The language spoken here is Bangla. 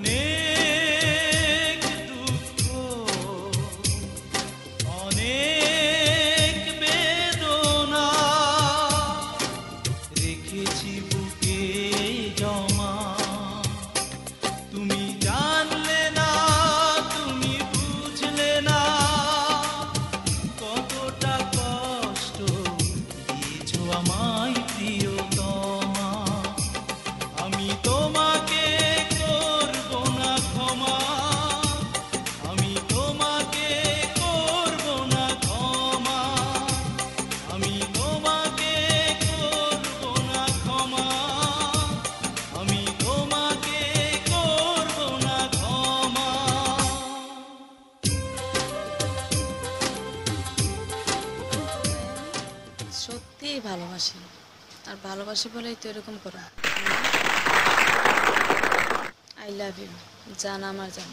অনেক দুঃখ অনেক বেদনা রেখেছি বুকে জমা তুমি জানলে না তুমি বুঝলে না কতটা কষ্ট দিয়েছো আমায় প্রিয়তমা আমি তোমাকে করব না ক্ষমা আমি তোমাকে করব না ক্ষমা আমি তোমাকে করব না ক্ষমা আমি তোমাকে করব না ক্ষমা সত্যিই ভালোবাসি, আর ভালোবাসি বলেই তো এরকম করো। আই লাভ ইউ জান, আমার জান।